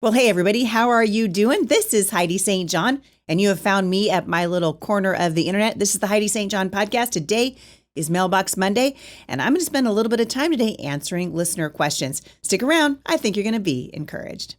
Well, hey, everybody, how are you doing? This is Heidi St. John, and you have found me at my little corner of the internet. This is the Heidi St. John podcast. Today is Mailbox Monday, and I'm going to spend a little bit of time today answering listener questions. Stick around. I think you're going to be encouraged.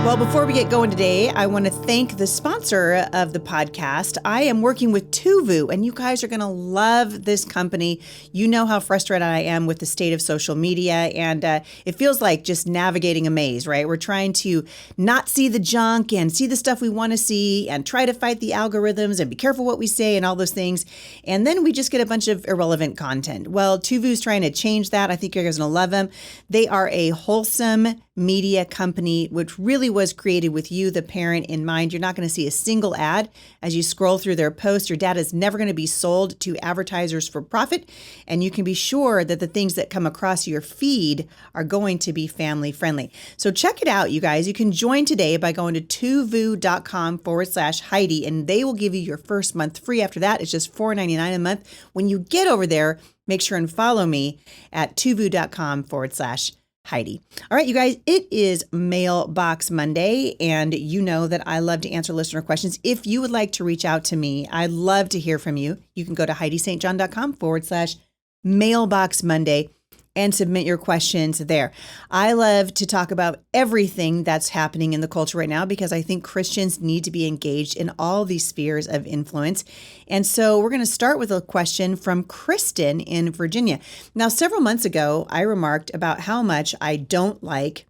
Well, before we get going today, I want to thank the sponsor of the podcast. I am working with Tuvu, and you guys are going to love this company. You know how frustrated I am with the state of social media, and it feels like just navigating a maze, right? We're trying to not see the junk and see the stuff we want to see and try to fight the algorithms and be careful what we say and all those things. And then we just get a bunch of irrelevant content. Well, Tuvu's trying to change that. I think you guys are going to love them. They are a wholesome media company, which really was created with you, the parent, in mind. You're not going to see a single ad as you scroll through their posts. Your data is never going to be sold to advertisers for profit. And you can be sure that the things that come across your feed are going to be family friendly. So check it out, you guys. You can join today by going to tuvu.com/Heidi, and they will give you your first month free. After that, it's just $4.99 a month. When you get over there, make sure and follow me at tuvu.com/Heidi. All right, you guys, it is Mailbox Monday, and you know that I love to answer listener questions. If you would like to reach out to me, I'd love to hear from you. You can go to HeidiSt.John.com/Mailbox Monday and submit your questions there. I love to talk about everything that's happening in the culture right now because I think Christians need to be engaged in all these spheres of influence. And so we're going to start with a question from Kristen in Virginia. Now, several months ago, I remarked about how much I don't like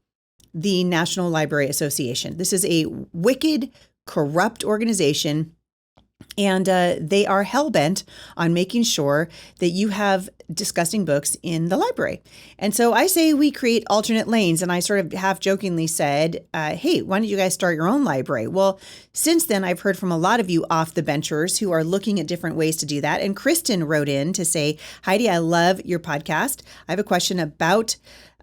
the National Library Association. This is a wicked, corrupt organization. And they are hell-bent on making sure that you have disgusting books in the library. And so I say we create alternate lanes. And I sort of half-jokingly said, hey, why don't you guys start your own library? Well, since then, I've heard from a lot of you off-the-benchers who are looking at different ways to do that. And Kristen wrote in to say, Heidi, I love your podcast. I have a question about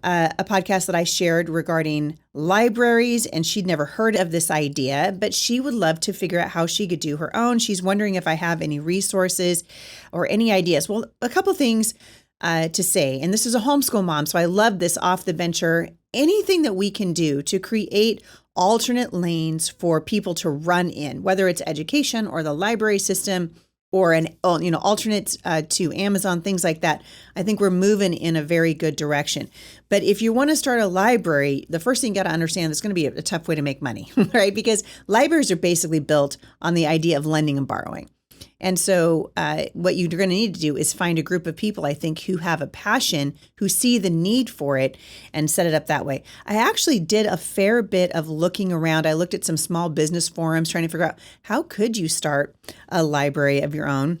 a podcast that I shared regarding libraries, and she'd never heard of this idea, but she would love to figure out how she could do her own. She's wondering if I have any resources or any ideas. Well, a couple things to say, and this is a homeschool mom, so I love this off the bencher. Anything that we can do to create alternate lanes for people to run in, whether it's education or the library system, or an alternate to Amazon, things like that. I think we're moving in a very good direction. But if you want to start a library, the first thing you got to understand, it's going to be a tough way to make money, right? Because libraries are basically built on the idea of lending and borrowing. And so what you're going to need to do is find a group of people, I think, who have a passion, who see the need for it, and set it up that way. I actually did a fair bit of looking around. I looked at some small business forums trying to figure out how could you start a library of your own.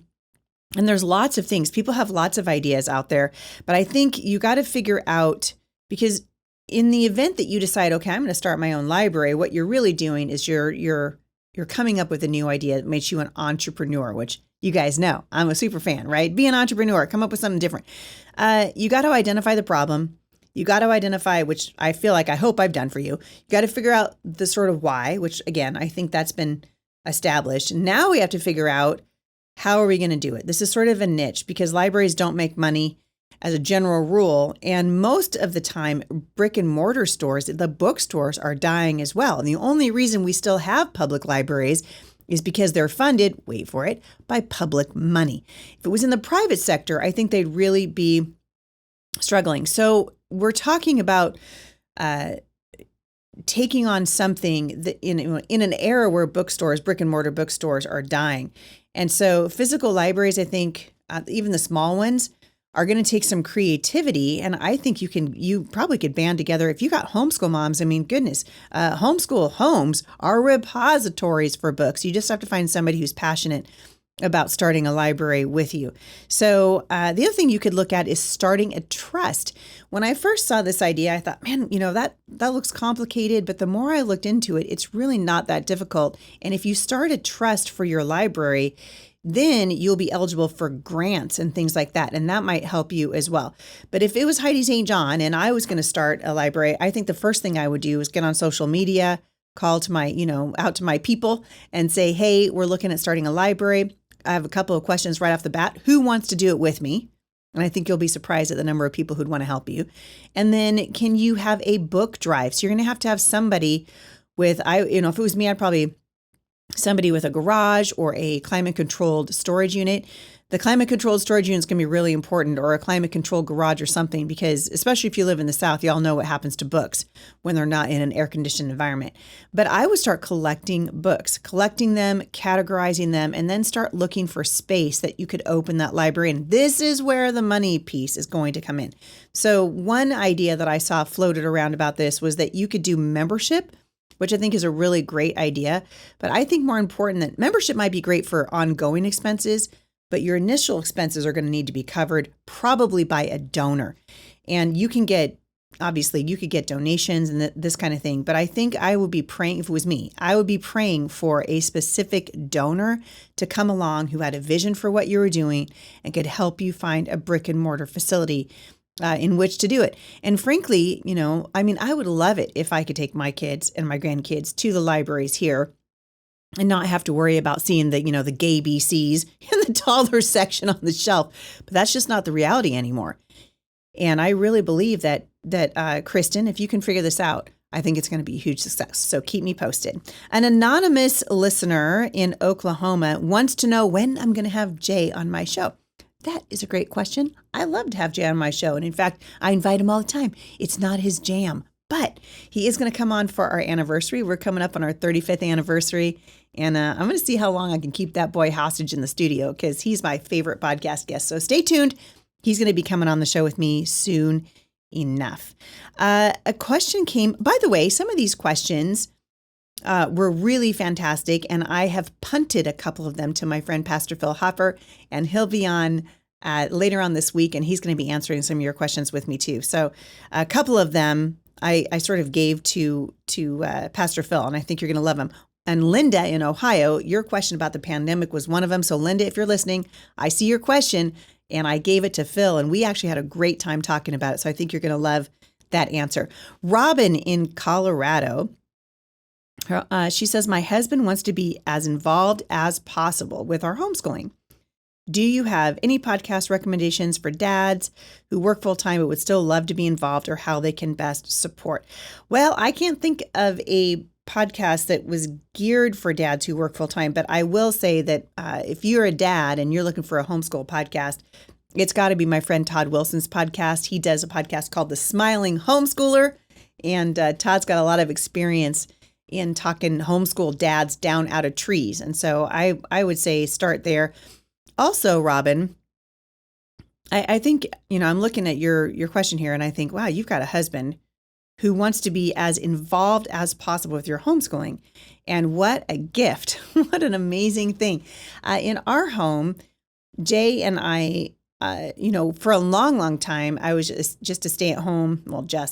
And there's lots of things. People have lots of ideas out there. But I think you got to figure out, because in the event that you decide, okay, I'm going to start my own library, what you're really doing is you're coming up with a new idea that makes you an entrepreneur, which you guys know I'm a super fan, right? Be an entrepreneur, come up with something different. You got to identify the problem. You got to identify, which I feel like I hope I've done for you. You got to figure out the sort of why, which again, I think that's been established. Now we have to figure out how are we going to do it? This is sort of a niche because libraries don't make money as a general rule. And most of the time, brick and mortar stores, the bookstores are dying as well. And the only reason we still have public libraries is because they're funded, wait for it, by public money. If it was in the private sector, I think they'd really be struggling. So we're talking about taking on something that in an era where bookstores, brick and mortar bookstores are dying. And so physical libraries, I think, even the small ones, are going to take some creativity. And I think you probably could band together. If you got homeschool moms, I mean, goodness, homeschool homes are repositories for books. You just have to find somebody who's passionate about starting a library with you. So the other thing you could look at is starting a trust. When I first saw this idea, I thought, man, that looks complicated. But the more I looked into it, it's really not that difficult. And if you start a trust for your library, then you'll be eligible for grants and things like that. And that might help you as well. But if it was Heidi St. John and I was going to start a library, I think the first thing I would do is get on social media, call to my, out to my people and say, hey, we're looking at starting a library. I have a couple of questions right off the bat. Who wants to do it with me? And I think you'll be surprised at the number of people who'd want to help you. And then can you have a book drive? So you're going to have somebody with, if it was me, I'd probably somebody with a garage or a climate controlled storage unit. The climate controlled storage unit is going to be really important, or a climate controlled garage or something, because especially if you live in the South, y'all know what happens to books when they're not in an air conditioned environment. But I would start collecting books, collecting them, categorizing them, and then start looking for space that you could open that library. And this is where the money piece is going to come in. So one idea that I saw floated around about this was that you could do membership, which I think is a really great idea. But I think more important that membership might be great for ongoing expenses, but your initial expenses are going to need to be covered probably by a donor. And you can get, obviously, you could get donations and this kind of thing. But I think I would be praying, if it was me, I would be praying for a specific donor to come along who had a vision for what you were doing and could help you find a brick and mortar facility in which to do it. And frankly, I would love it if I could take my kids and my grandkids to the libraries here and not have to worry about seeing the gay BCs in the toddler section on the shelf. But that's just not the reality anymore. And I really believe that Kristen, if you can figure this out, I think it's going to be a huge success. So keep me posted. An anonymous listener in Oklahoma wants to know when I'm going to have Jay on my show. That is a great question. I love to have Jay on my show. And in fact, I invite him all the time. It's not his jam, but he is going to come on for our anniversary. We're coming up on our 35th anniversary. And I'm going to see how long I can keep that boy hostage in the studio, because he's my favorite podcast guest. So stay tuned. He's going to be coming on the show with me soon enough. A question came, by the way, some of these questions were really fantastic, and I have punted a couple of them to my friend, Pastor Phil Hopper, and he'll be on later on this week, and he's going to be answering some of your questions with me too. So a couple of them I sort of gave to Pastor Phil, and I think you're going to love him. And Linda in Ohio, your question about the pandemic was one of them. So Linda, if you're listening, I see your question, and I gave it to Phil, and we actually had a great time talking about it. So I think you're going to love that answer. Robin in Colorado, she says, my husband wants to be as involved as possible with our homeschooling. Do you have any podcast recommendations for dads who work full time but would still love to be involved, or how they can best support? Well, I can't think of a podcast that was geared for dads who work full time, but I will say that if you're a dad and you're looking for a homeschool podcast, it's got to be my friend Todd Wilson's podcast. He does a podcast called The Smiling Homeschooler, and Todd's got a lot of experience in talking homeschool dads down out of trees. And so I would say start there. Also, Robin, I think, I'm looking at your question here, and I think, wow, you've got a husband who wants to be as involved as possible with your homeschooling. And what a gift. What an amazing thing. In our home, Jay and I, for a long, long time, I was just a stay-at-home,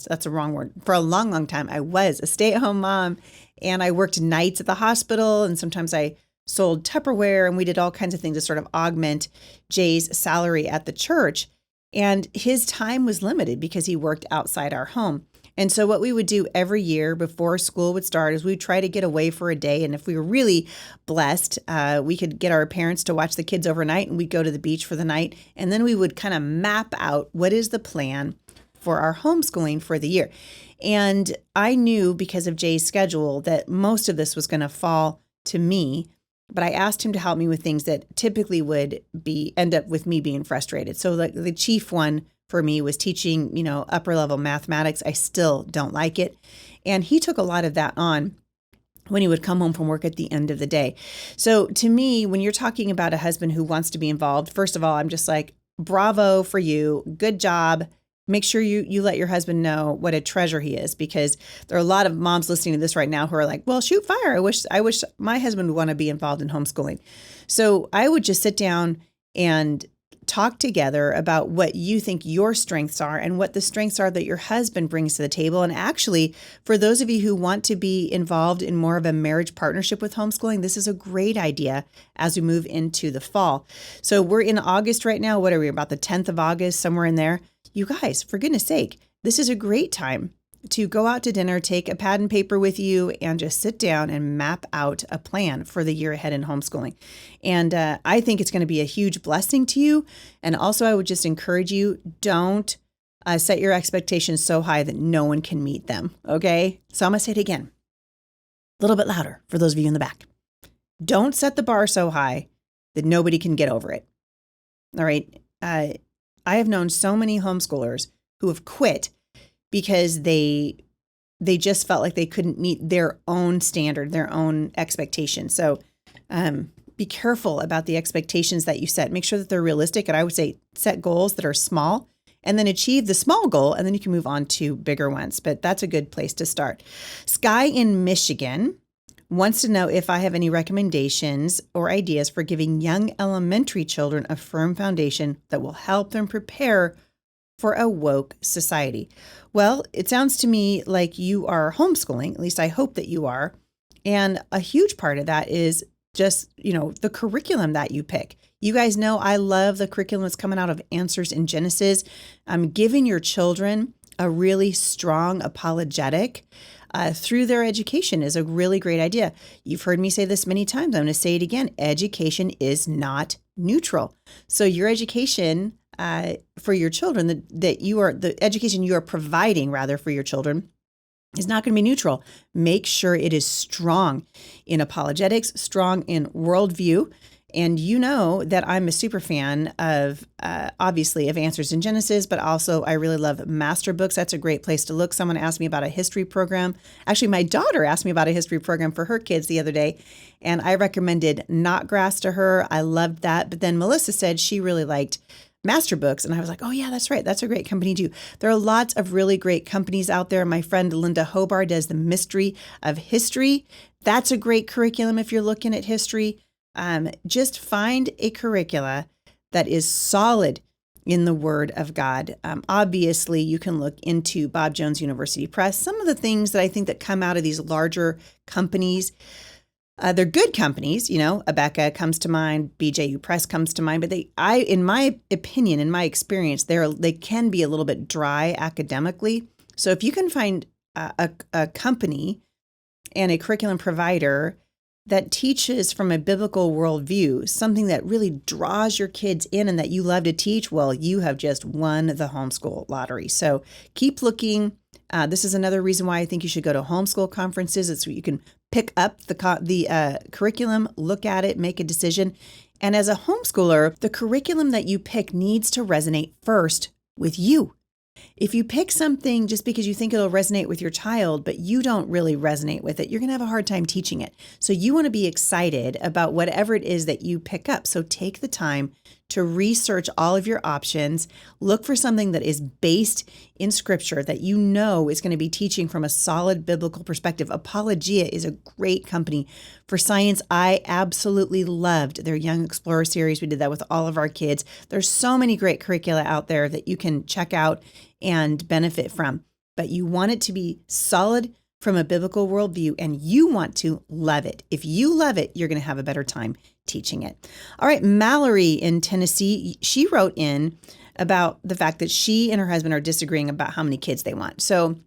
that's a wrong word. For a long, long time, I was a stay-at-home mom, and I worked nights at the hospital, and sometimes I sold Tupperware, and we did all kinds of things to sort of augment Jay's salary at the church. And his time was limited because he worked outside our home. And so what we would do every year before school would start is we'd try to get away for a day. And if we were really blessed, we could get our parents to watch the kids overnight, and we'd go to the beach for the night. And then we would kind of map out what is the plan for our homeschooling for the year. And I knew, because of Jay's schedule, that most of this was going to fall to me. But I asked him to help me with things that typically would end up with me being frustrated. So the chief one for me was teaching, upper level mathematics. I still don't like it. And he took a lot of that on when he would come home from work at the end of the day. So to me, when you're talking about a husband who wants to be involved, first of all, I'm just like, bravo for you. Good job. Make sure you let your husband know what a treasure he is, because there are a lot of moms listening to this right now who are like, well, shoot fire. I wish my husband would want to be involved in homeschooling. So I would just sit down and talk together about what you think your strengths are and what the strengths are that your husband brings to the table. And actually, for those of you who want to be involved in more of a marriage partnership with homeschooling, this is a great idea as we move into the fall. So we're in August right now. What are we, about the 10th of August, somewhere in there? You guys, for goodness sake, this is a great time to go out to dinner, take a pad and paper with you, and just sit down and map out a plan for the year ahead in homeschooling. And I think it's going to be a huge blessing to you. And also, I would just encourage you, don't set your expectations so high that no one can meet them. Okay? So I'm going to say it again, a little bit louder for those of you in the back. Don't set the bar so high that nobody can get over it. All right? I have known so many homeschoolers who have quit because they just felt like they couldn't meet their own standard, their own expectations. So be careful about the expectations that you set. Make sure that they're realistic. And I would say set goals that are small and then achieve the small goal, and then you can move on to bigger ones. But that's a good place to start. Sky in Michigan wants to know if I have any recommendations or ideas for giving young elementary children a firm foundation that will help them prepare for a woke society. Well, it sounds to me like you are homeschooling, at least I hope that you are. And a huge part of that is just, the curriculum that you pick. You guys know I love the curriculum that's coming out of Answers in Genesis. Giving your children a really strong apologetic through their education is a really great idea. You've heard me say this many times. I'm going to say it again. Education is not neutral. So your education for your children, the education you are providing rather for your children is not going to be neutral. Make sure it is strong in apologetics, strong in worldview. And you know that I'm a super fan of, obviously, of Answers in Genesis, but also I really love master books. That's a great place to look. Someone asked me about a history program. Actually, my daughter asked me about a history program for her kids the other day, and I recommended Knotgrass to her. I loved that. But then Melissa said she really liked master books. And I was like, oh yeah, that's right. That's a great company too. There are lots of really great companies out there. My friend Linda Hobart does The Mystery of History. That's a great curriculum if you're looking at history. Just find a curricula that is solid in the Word of God. Obviously, you can look into Bob Jones University Press. Some of the things that I think that come out of these larger companies, they're good companies, Abeka comes to mind, BJU Press comes to mind, but in my opinion, in my experience, they can be a little bit dry academically. So if you can find a company and a curriculum provider that teaches from a biblical worldview, something that really draws your kids in and that you love to teach, well, you have just won the homeschool lottery. So keep looking. This is another reason why I think you should go to homeschool conferences. It's where you can pick up the curriculum, look at it, make a decision. And as a homeschooler, the curriculum that you pick needs to resonate first with you. If you pick something just because you think it'll resonate with your child, but you don't really resonate with it, you're going to have a hard time teaching it. So you want to be excited about whatever it is that you pick up. So take the time to research all of your options. Look for something that is based in Scripture that you know is going to be teaching from a solid biblical perspective. Apologia is a great company for science. I absolutely loved their Young Explorer series. We did that with all of our kids. There's so many great curricula out there that you can check out and benefit from. But you want it to be solid from a biblical worldview, and you want to love it. If you love it, you're going to have a better time teaching it. All right, Mallory in Tennessee, she wrote in about the fact that she and her husband are disagreeing about how many kids they want. So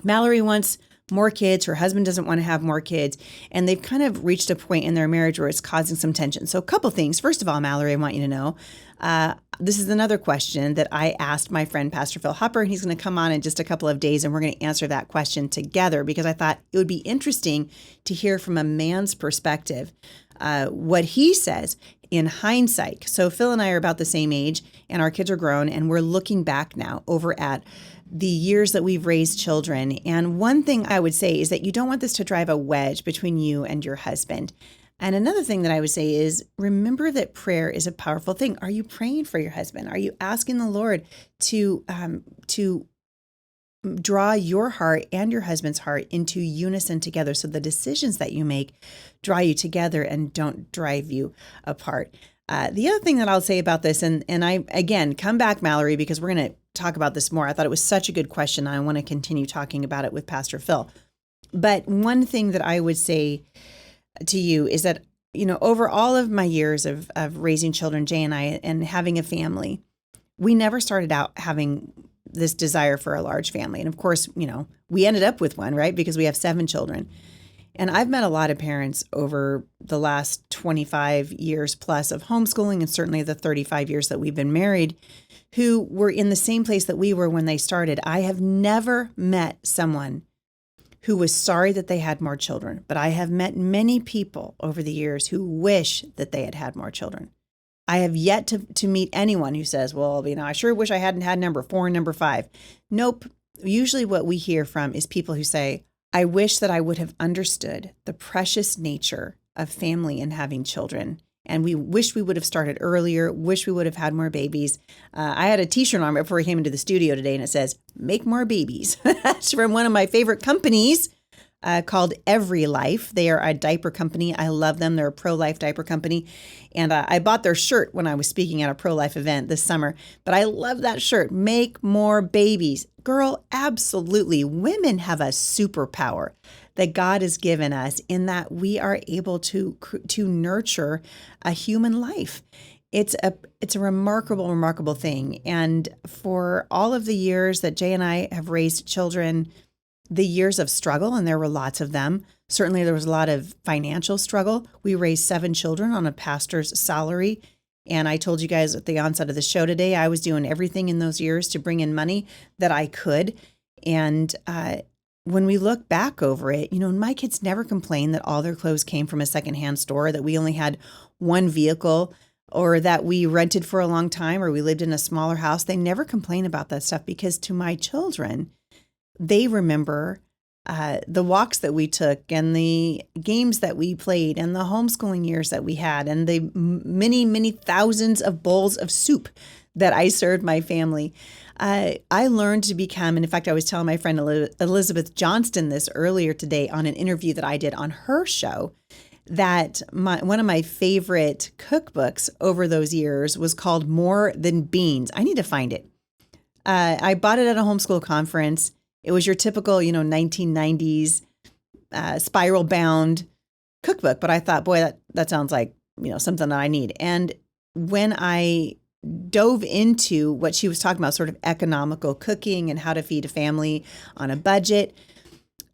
Mallory wants more kids. Her husband doesn't want to have more kids. And they've kind of reached a point in their marriage where it's causing some tension. So a couple things. First of all, Mallory, I want you to know, this is another question that I asked my friend, Pastor Phil Hopper, and he's going to come on in just a couple of days, and we're going to answer that question together because I thought it would be interesting to hear from a man's perspective what he says in hindsight. So Phil and I are about the same age, and our kids are grown, and we're looking back now over at the years that we've raised children. And one thing I would say is that you don't want this to drive a wedge between you and your husband. And another thing that I would say is remember that prayer is a powerful thing. Are you praying for your husband? Are you asking the Lord to draw your heart and your husband's heart into unison together so the decisions that you make draw you together and don't drive you apart? The other thing that I'll say about this, and I, again, come back, Mallory, because we're going to talk about this more. I thought it was such a good question. I want to continue talking about it with Pastor Phil. But one thing that I would say to you is that, over all of my years of raising children, Jay and I, and having a family, we never started out having this desire for a large family. And of course, we ended up with one, right? Because we have 7 children. And I've met a lot of parents over the last 25 years plus of homeschooling, and certainly the 35 years that we've been married, who were in the same place that we were when they started. I have never met someone who was sorry that they had more children, but I have met many people over the years who wish that they had had more children. I have yet to meet anyone who says, well, I sure wish I hadn't had number 4 and number 5. Nope. Usually what we hear from is people who say, I wish that I would have understood the precious nature of family and having children. And we wish we would have started earlier, wish we would have had more babies. I had a t-shirt on right before I came into the studio today, and it says, make more babies. That's from one of my favorite companies called Every Life. They are a diaper company. I love them. They're a pro-life diaper company. And I bought their shirt when I was speaking at a pro-life event this summer. But I love that shirt. Make more babies. Girl, absolutely. Women have a superpower that God has given us in that we are able to nurture a human life. It's a remarkable thing. And for all of the years that Jay and I have raised children, the years of struggle, and there were lots of them. Certainly there was a lot of financial struggle. We raised 7 children on a pastor's salary. And I told you guys at the onset of the show today, I was doing everything in those years to bring in money that I could. And when we look back over it, my kids never complained that all their clothes came from a secondhand store, that we only had one vehicle, or that we rented for a long time, or we lived in a smaller house. They never complain about that stuff, because to my children, they remember the walks that we took and the games that we played and the homeschooling years that we had and the many thousands of bowls of soup that I served my family. I learned to become, and in fact, I was telling my friend Elizabeth Johnston this earlier today on an interview that I did on her show, that one of my favorite cookbooks over those years was called More Than Beans. I need to find it. I bought it at a homeschool conference. It was your typical, 1990s spiral bound cookbook. But I thought, boy, that sounds like, something that I need. And when I dove into what she was talking about, sort of economical cooking and how to feed a family on a budget,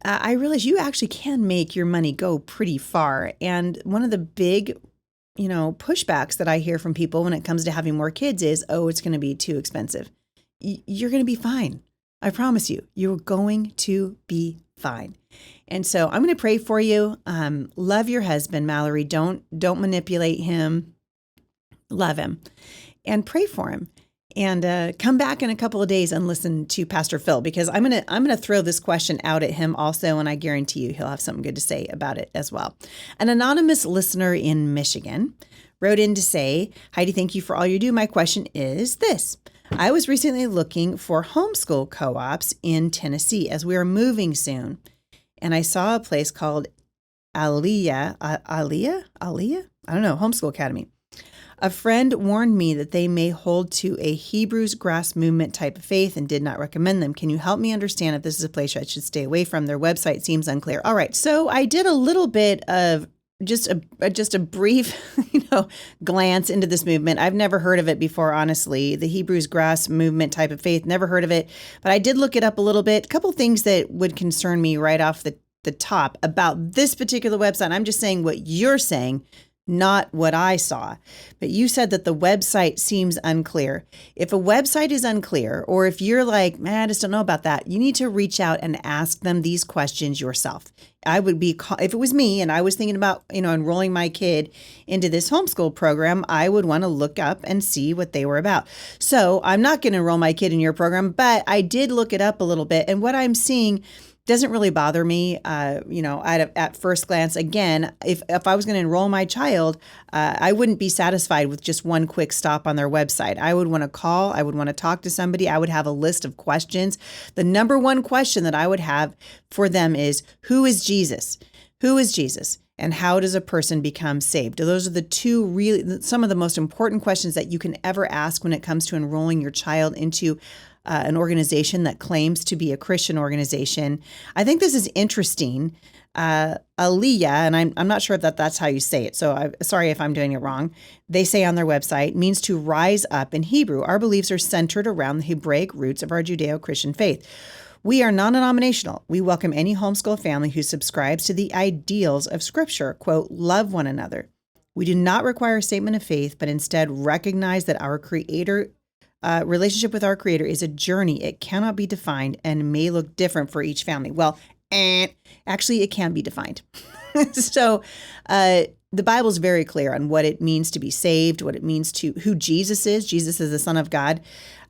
I realized you actually can make your money go pretty far. And one of the big, pushbacks that I hear from people when it comes to having more kids is, oh, it's going to be too expensive. You're going to be fine. I promise you, you're going to be fine. And so I'm going to pray for you. Love your husband, Mallory. Don't manipulate him. Love him and pray for him. And come back in a couple of days and listen to Pastor Phil, because I'm gonna throw this question out at him also, and I guarantee you he'll have something good to say about it as well. An anonymous listener in Michigan wrote in to say, Heidi, thank you for all you do. My question is this. I was recently looking for homeschool co-ops in Tennessee as we are moving soon. And I saw a place called Aliyah? I don't know, Homeschool Academy. A friend warned me that they may hold to a Hebrews grass movement type of faith and did not recommend them. Can you help me understand if this is a place I should stay away from? Their website seems unclear. All right, so I did a little bit of just a brief, glance into this movement. I've never heard of it before, honestly. The Hebrews grass movement type of faith, never heard of it. But I did look it up a little bit. A couple things that would concern me right off the top about this particular website. I'm just saying what you're saying, not what I saw. But you said that the website seems unclear. If a website is unclear, or if you're like, man, I just don't know about that, you need to reach out and ask them these questions yourself. I would be, if it was me and I was thinking about, enrolling my kid into this homeschool program, I would want to look up and see what they were about. So I'm not going to enroll my kid in your program, but I did look it up a little bit. And what I'm seeing doesn't really bother me, at first glance. Again, if I was going to enroll my child, I wouldn't be satisfied with just one quick stop on their website. I would want to call. I would want to talk to somebody. I would have a list of questions. The number one question that I would have for them is, who is Jesus? Who is Jesus? And how does a person become saved? Those are the two some of the most important questions that you can ever ask when it comes to enrolling your child into an organization that claims to be a Christian organization. I think this is interesting Aliyah, and I'm not sure if that's how you say it, so sorry if I'm doing it wrong. They say on their website, means to rise up in Hebrew. Our beliefs are centered around the Hebraic roots of our Judeo-Christian faith. We are non-denominational. We welcome any homeschool family who subscribes to the ideals of Scripture, quote, love one another. We do not require a statement of faith, but instead recognize that our Creator, relationship with our Creator is a journey. It cannot be defined and may look different for each family. Well, actually, it can be defined. So the Bible is very clear on what it means to be saved, what it means to who Jesus is. Jesus is the Son of God.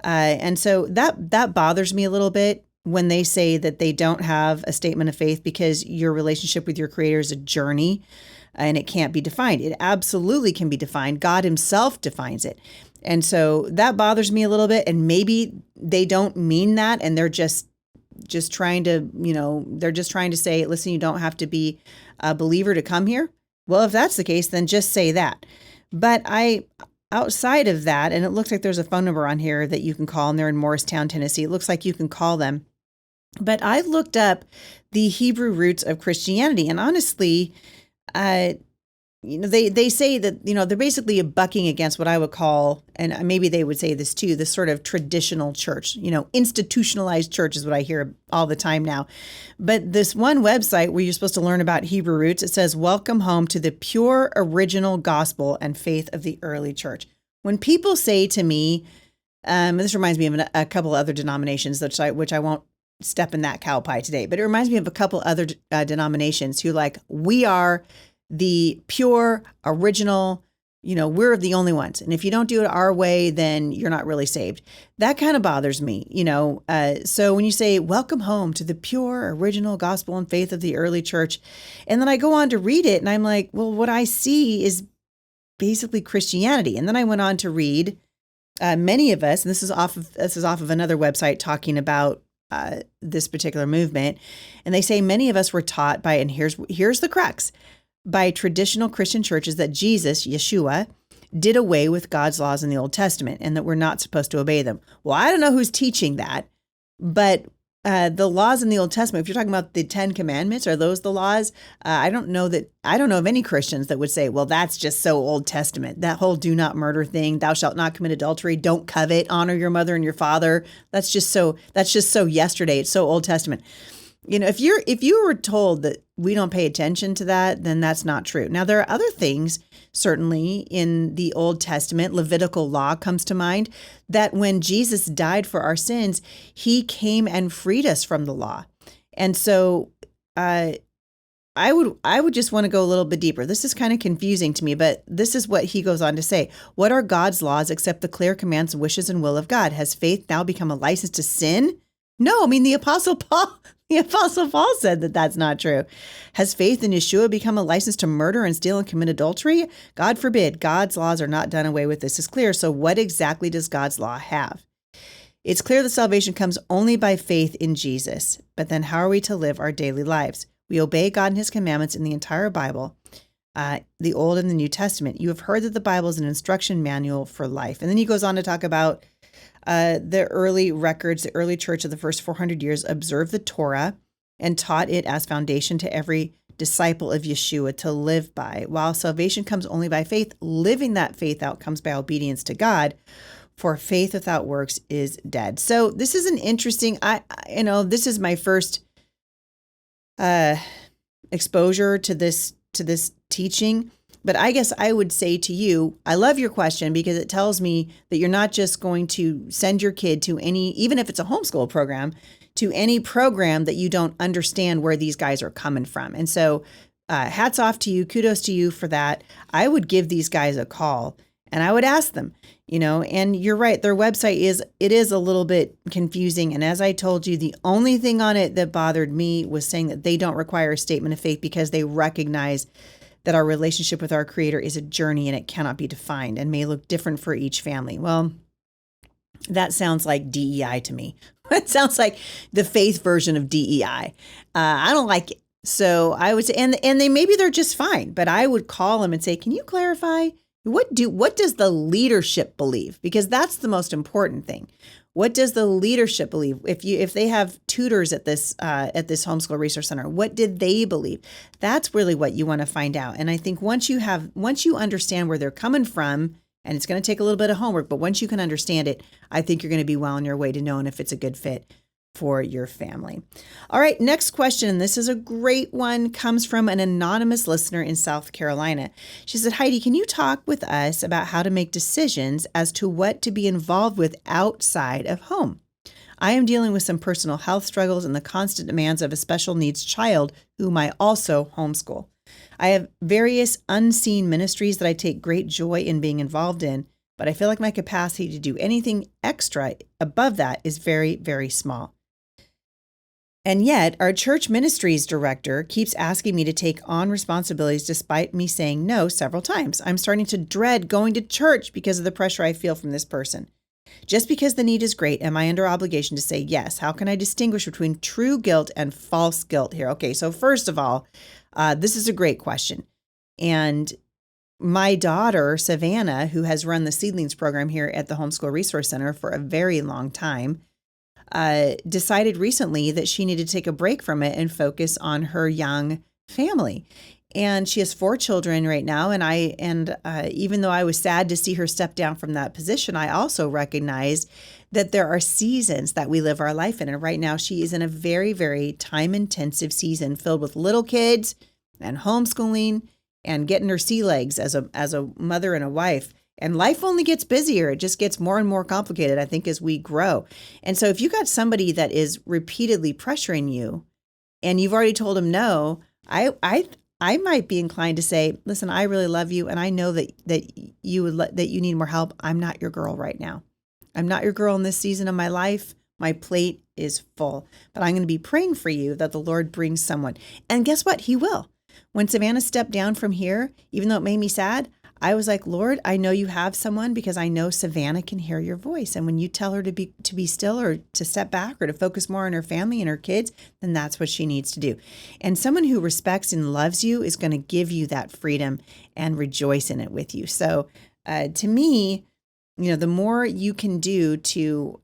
And so that bothers me a little bit when they say that they don't have a statement of faith because your relationship with your Creator is a journey and it can't be defined. It absolutely can be defined. God himself defines it. And so that bothers me a little bit. And maybe they don't mean that. And they're just trying to, they're just trying to say, listen, you don't have to be a believer to come here. Well, if that's the case, then just say that. But outside of that, and it looks like there's a phone number on here that you can call, and they're in Morristown, Tennessee. It looks like you can call them. But I looked up the Hebrew roots of Christianity, and honestly, they say that, they're basically bucking against what I would call, and maybe they would say this too, this sort of traditional church, institutionalized church is what I hear all the time now. But this one website where you're supposed to learn about Hebrew roots, it says, welcome home to the pure original gospel and faith of the early church. When people say to me, this reminds me of a couple other denominations, which I won't step in that cow pie today, but it reminds me of a couple other denominations who we are the pure original, we're the only ones. And if you don't do it our way, then you're not really saved. That kind of bothers me, So when you say, welcome home to the pure original gospel and faith of the early church, and then I go on to read it and I'm like, well, what I see is basically Christianity. And then I went on to read many of us, and this is off of another website talking about this particular movement. And they say many of us were taught by, and here's the crux, by traditional Christian churches that Jesus, Yeshua, did away with God's laws in the Old Testament and that we're not supposed to obey them. Well, I don't know who's teaching that, but the laws in the Old Testament, if you're talking about the 10 Commandments, are those the laws? I don't know of any Christians that would say, well, that's just so Old Testament. That whole do not murder thing, thou shalt not commit adultery, don't covet, honor your mother and your father. That's just so yesterday. It's so Old Testament. If you were told that we don't pay attention to that, then that's not true. Now, there are other things, certainly in the Old Testament, Levitical law comes to mind, that when Jesus died for our sins, he came and freed us from the law. And so I would just want to go a little bit deeper. This is kind of confusing to me, but this is what he goes on to say. What are God's laws except the clear commands, wishes, and will of God? Has faith now become a license to sin? No, the Apostle Paul said that that's not true. Has faith in Yeshua become a license to murder and steal and commit adultery? God forbid. God's laws are not done away with. This is clear. So what exactly does God's law have? It's clear that salvation comes only by faith in Jesus. But then how are we to live our daily lives? We obey God and his commandments in the entire Bible, the Old and the New Testament. You have heard that the Bible is an instruction manual for life. And then he goes on to talk about the early records, the early church of the first 400 years observed the Torah and taught it as foundation to every disciple of Yeshua to live by. While salvation comes only by faith, living that faith out comes by obedience to God, for faith without works is dead. So this is an interesting, this is my first exposure to this teaching. But I guess I would say to you, I love your question because it tells me that you're not just going to send your kid to any, even if it's a homeschool program, to any program that you don't understand where these guys are coming from. And so hats off to you. Kudos to you for that. I would give these guys a call and I would ask them, and you're right. Their website is a little bit confusing. And as I told you, the only thing on it that bothered me was saying that they don't require a statement of faith because they recognize that our relationship with our Creator is a journey and it cannot be defined and may look different for each family. Well, that sounds like DEI to me. It sounds like the faith version of DEI. I don't like it. So I would say, and maybe they're just fine, but I would call them and say, can you clarify? What does the leadership believe? Because that's the most important thing. What does the leadership believe? If they have tutors at this homeschool resource center, what did they believe? That's really what you want to find out. And I think once you understand where they're coming from, and it's going to take a little bit of homework, but once you can understand it, I think you're going to be well on your way to knowing if it's a good fit for your family. All right, next question, and this is a great one, comes from an anonymous listener in South Carolina. She said, Heidi, can you talk with us about how to make decisions as to what to be involved with outside of home? I am dealing with some personal health struggles and the constant demands of a special needs child whom I also homeschool. I have various unseen ministries that I take great joy in being involved in, but I feel like my capacity to do anything extra above that is very, very small. And yet, our church ministries director keeps asking me to take on responsibilities despite me saying no several times. I'm starting to dread going to church because of the pressure I feel from this person. Just because the need is great, am I under obligation to say yes? How can I distinguish between true guilt and false guilt here? Okay, so first of all, this is a great question. And my daughter, Savannah, who has run the Seedlings program here at the Homeschool Resource Center for a very long time, decided recently that she needed to take a break from it and focus on her young family. And she has 4 children right now. And even though I was sad to see her step down from that position, I also recognized that there are seasons that we live our life in. And right now she is in a very, very time-intensive season filled with little kids and homeschooling and getting her sea legs as a mother and a wife. And life only gets busier. It just gets more and more complicated, I think, as we grow. And so if you got somebody that is repeatedly pressuring you and you've already told them no, I might be inclined to say, listen, I really love you. And I know that you need more help. I'm not your girl right now. I'm not your girl in this season of my life. My plate is full, but I'm going to be praying for you that the Lord brings someone. And guess what? He will. When Savannah stepped down from here, even though it made me sad, I was like, Lord, I know you have someone because I know Savannah can hear your voice. And when you tell her to be still or to step back or to focus more on her family and her kids, then that's what she needs to do. And someone who respects and loves you is going to give you that freedom and rejoice in it with you. So to me, the more you can do to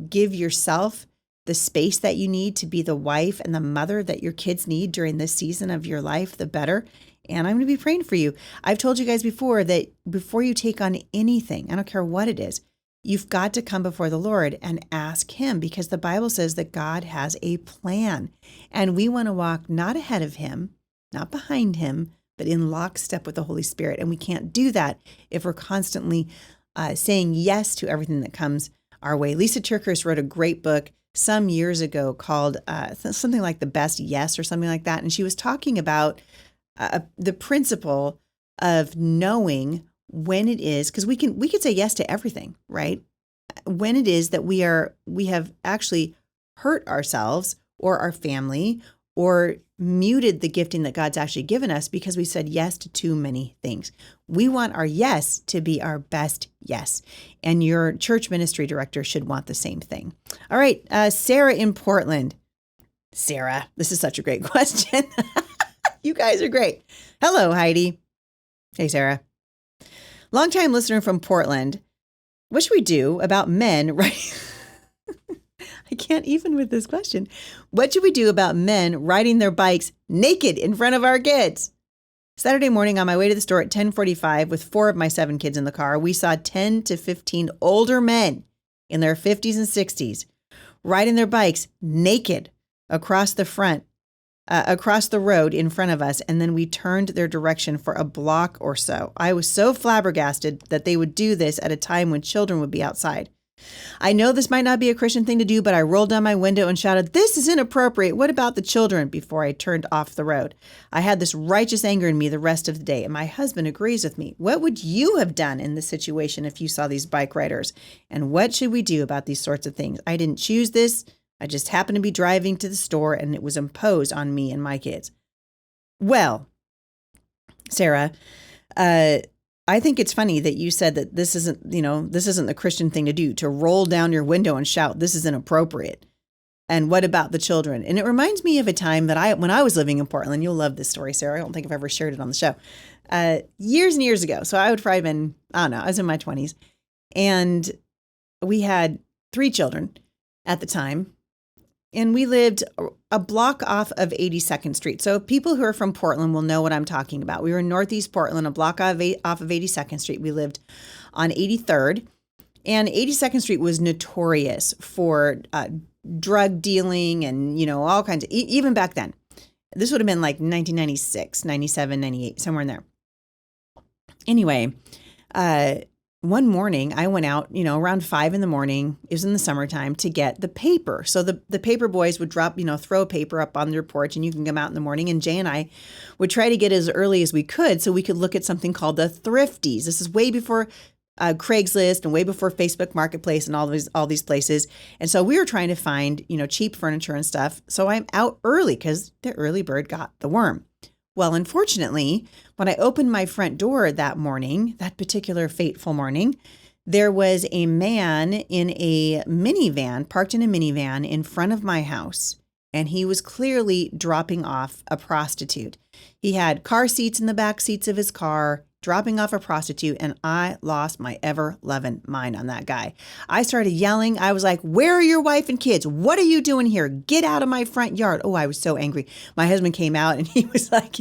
give yourself the space that you need to be the wife and the mother that your kids need during this season of your life, the better. And I'm going to be praying for you. I've told you guys before that before you take on anything, I don't care what it is, you've got to come before the Lord and ask him, because the Bible says that God has a plan and we want to walk not ahead of him, not behind him, but in lockstep with the Holy Spirit. And we can't do that if we're constantly saying yes to everything that comes our way. Lisa Turkers wrote a great book some years ago called something like The Best Yes or something like that. And she was talking about the principle of knowing when it is, because we could say yes to everything, right? When it is that we have actually hurt ourselves or our family or muted the gifting that God's actually given us because we said yes to too many things. We want our yes to be our best yes. And your church ministry director should want the same thing. All right, Sarah in Portland. Sarah, this is such a great question. You guys are great. Hello, Heidi. Hey, Sarah. Longtime listener from Portland. What should we do about men, right? I can't even with this question. What should we do about men riding their bikes naked in front of our kids? Saturday morning on my way to the store at 10:45 with 4 of my 7 kids in the car, we saw 10 to 15 older men in their 50s and 60s riding their bikes naked across the road in front of us, and then we turned their direction for a block or so. I was so flabbergasted that they would do this at a time when children would be outside. I know this might not be a Christian thing to do, but I rolled down my window and shouted, "This is inappropriate. What about the children?" before I turned off the road. I had this righteous anger in me the rest of the day, and my husband agrees with me. What would you have done in this situation if you saw these bike riders? And what should we do about these sorts of things? I didn't choose this. I just happened to be driving to the store and it was imposed on me and my kids. Well, Sarah, I think it's funny that you said that this isn't the Christian thing to do, to roll down your window and shout, "This is inappropriate." And what about the children? And it reminds me of a time that when I was living in Portland, you'll love this story, Sarah. I don't think I've ever shared it on the show. years and years ago. So I would probably been, I don't know, I was in my 20s. And we had 3 children at the time. And we lived a block off of 82nd Street. So people who are from Portland will know what I'm talking about. We were in Northeast Portland, a block off of 82nd Street. We lived on 83rd. And 82nd Street was notorious for drug dealing and, all kinds of, even back then. This would have been like 1996, 97, 98, somewhere in there. Anyway, one morning I went out, around 5 a.m. It was in the summertime, to get the paper. So the paper boys would drop, throw a paper up on their porch and you can come out in the morning. And Jay and I would try to get as early as we could so we could look at something called the Thrifties. This is way before Craigslist and way before Facebook Marketplace and all these places. And so we were trying to find, cheap furniture and stuff. So I'm out early because the early bird got the worm. Well, unfortunately, when I opened my front door that morning, that particular fateful morning, there was a man in a minivan, parked in a minivan in front of my house, and he was clearly dropping off a prostitute. He had car seats in the back seats of his car, dropping off a prostitute, and I lost my ever-loving mind on that guy. I started yelling. I was like, "Where are your wife and kids? What are you doing here? Get out of my front yard." Oh, I was so angry. My husband came out and he was like,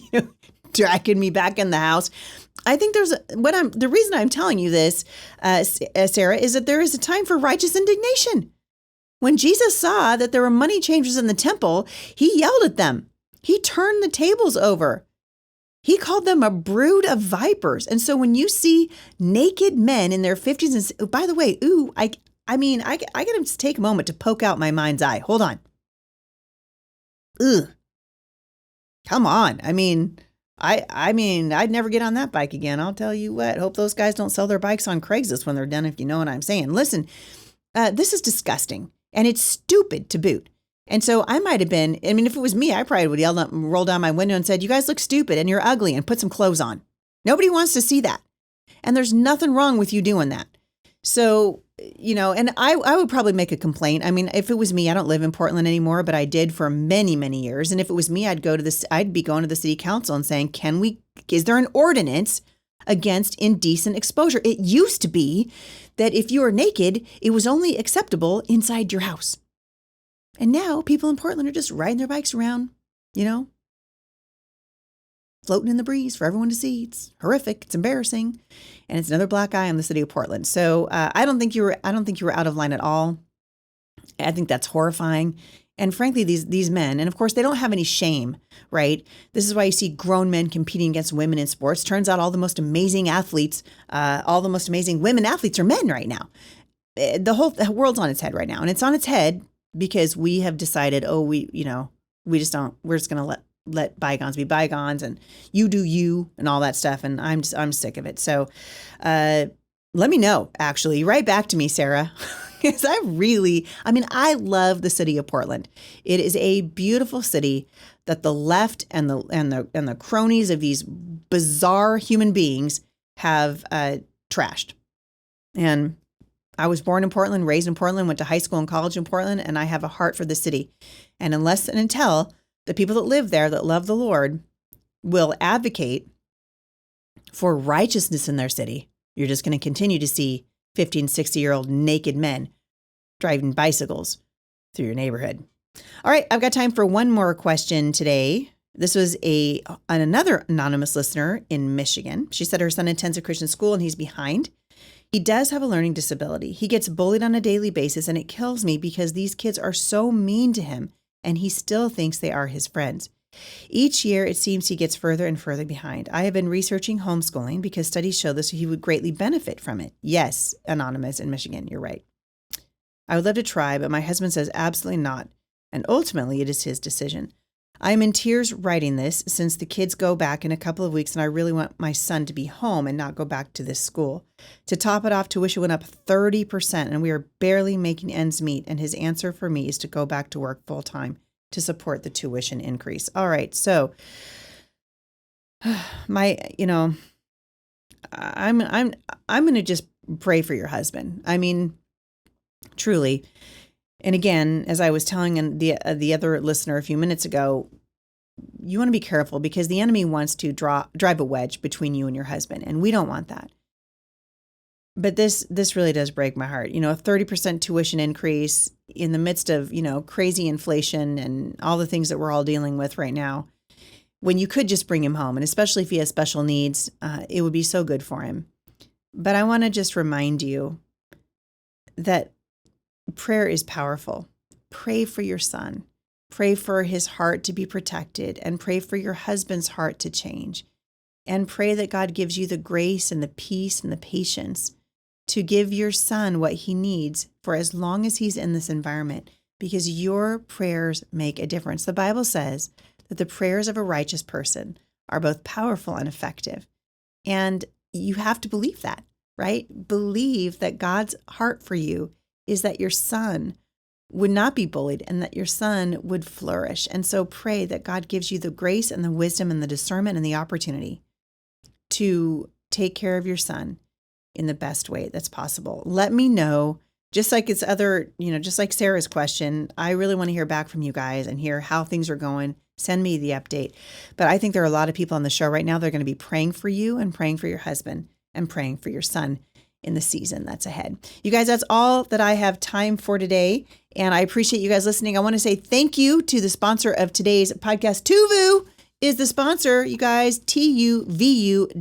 dragging me back in the house. I think the reason I'm telling you this, Sarah, is that there is a time for righteous indignation. When Jesus saw that there were money changers in the temple, he yelled at them. He turned the tables over. He called them a brood of vipers. And so when you see naked men in their 50s, and by the way, I got to take a moment to poke out my mind's eye. Hold on. Come on. I'd never get on that bike again. I'll tell you what. Hope those guys don't sell their bikes on Craigslist when they're done, if you know what I'm saying. Listen, this is disgusting and it's stupid to boot. And so I might have been, if it was me, I probably would yell up and roll down my window and said, "You guys look stupid and you're ugly, and put some clothes on." Nobody wants to see that. And there's nothing wrong with you doing that. So, and I would probably make a complaint. If it was me, I don't live in Portland anymore, but I did for many, many years. And if it was me, I'd be going to the city council and saying, is there an ordinance against indecent exposure? It used to be that if you were naked, it was only acceptable inside your house. And now people in Portland are just riding their bikes around, floating in the breeze for everyone to see. It's horrific. It's embarrassing. And it's another black eye on the city of Portland. So I don't think you were out of line at all. I think that's horrifying. And frankly, these men, and of course, they don't have any shame, right? This is why you see grown men competing against women in sports. Turns out all the most amazing athletes, all the most amazing women athletes are men right now. The world's on its head right now. And it's on its head because we have decided, we're just going to let bygones be bygones, and you do you and all that stuff. And I'm sick of it. So let me know, actually. Write back to me, Sarah. Because I love the city of Portland. It is a beautiful city that the left and the cronies of these bizarre human beings have trashed. And I was born in Portland, raised in Portland, went to high school and college in Portland, and I have a heart for the city. And unless and until the people that live there that love the Lord will advocate for righteousness in their city, you're just going to continue to see 50 and 60-year-old naked men driving bicycles through your neighborhood. All right, I've got time for one more question today. This was another anonymous listener in Michigan. She said her son attends a Christian school and he's behind. He does have a learning disability. He gets bullied on a daily basis, and it kills me because these kids are so mean to him, and he still thinks they are his friends. Each year, it seems he gets further and further behind. I have been researching homeschooling because studies show this, so he would greatly benefit from it. Yes, anonymous in Michigan, you're right. I would love to try, but my husband says absolutely not, and ultimately it is his decision. I am in tears writing this since the kids go back in a couple of weeks, and I really want my son to be home and not go back to this school. To top it off, tuition went up 30%, and we are barely making ends meet, and his answer for me is to go back to work full time to support the tuition increase. All right, so I'm going to just pray for your husband. Truly. And again, as I was telling the other listener a few minutes ago, you want to be careful because the enemy wants to drive a wedge between you and your husband, and we don't want that. But this really does break my heart. A 30% tuition increase in the midst of, crazy inflation and all the things that we're all dealing with right now, when you could just bring him home, and especially if he has special needs, it would be so good for him. But I want to just remind you that prayer is powerful. Pray for your son. Pray for his heart to be protected, and pray for your husband's heart to change. And pray that God gives you the grace and the peace and the patience to give your son what he needs for as long as he's in this environment, because your prayers make a difference. The Bible says that the prayers of a righteous person are both powerful and effective. And you have to believe that, right? Believe that God's heart for you is that your son would not be bullied and that your son would flourish. And so pray that God gives you the grace and the wisdom and the discernment and the opportunity to take care of your son in the best way that's possible. Let me know, just like just like Sarah's question, I really want to hear back from you guys and hear how things are going. Send me the update. But I think there are a lot of people on the show right now that are going to be praying for you and praying for your husband and praying for your son in the season that's ahead. You guys, that's all that I have time for today. And I appreciate you guys listening. I want to say thank you to the sponsor of today's podcast. Tuvu is the sponsor, you guys, tuvu.com.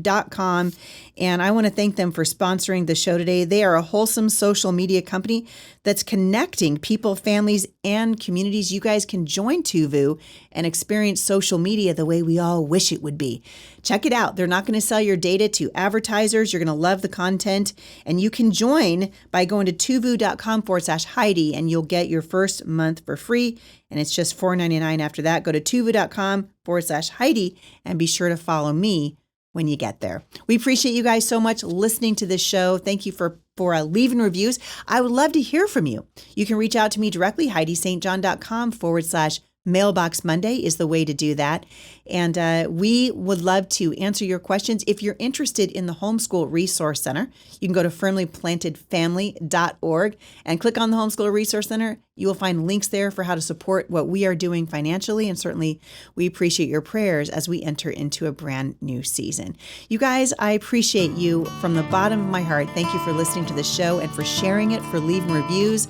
And I want to thank them for sponsoring the show today. They are a wholesome social media company that's connecting people, families, and communities. You guys can join Tuvu and experience social media the way we all wish it would be. Check it out. They're not going to sell your data to advertisers. You're going to love the content. And you can join by going to tuvu.com/Heidi, and you'll get your first month for free. And it's just $4.99 after that. Go to tuvu.com/Heidi and be sure to follow me when you get there. We appreciate you guys so much listening to this show. Thank you for leaving reviews. I would love to hear from you. You can reach out to me directly. HeidiSt.John.com/Mailbox Monday is the way to do that. And we would love to answer your questions. If you're interested in the Homeschool Resource Center, you can go to firmlyplantedfamily.org and click on the Homeschool Resource Center. You will find links there for how to support what we are doing financially. And certainly we appreciate your prayers as we enter into a brand new season. You guys, I appreciate you from the bottom of my heart. Thank you for listening to the show and for sharing it, for leaving reviews,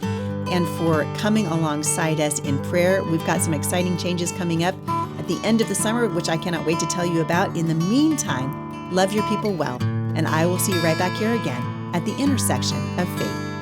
and for coming alongside us in prayer. We've got some exciting changes coming up at the end of the summer, which I cannot wait to tell you about. In the meantime, love your people well, and I will see you right back here again at the intersection of faith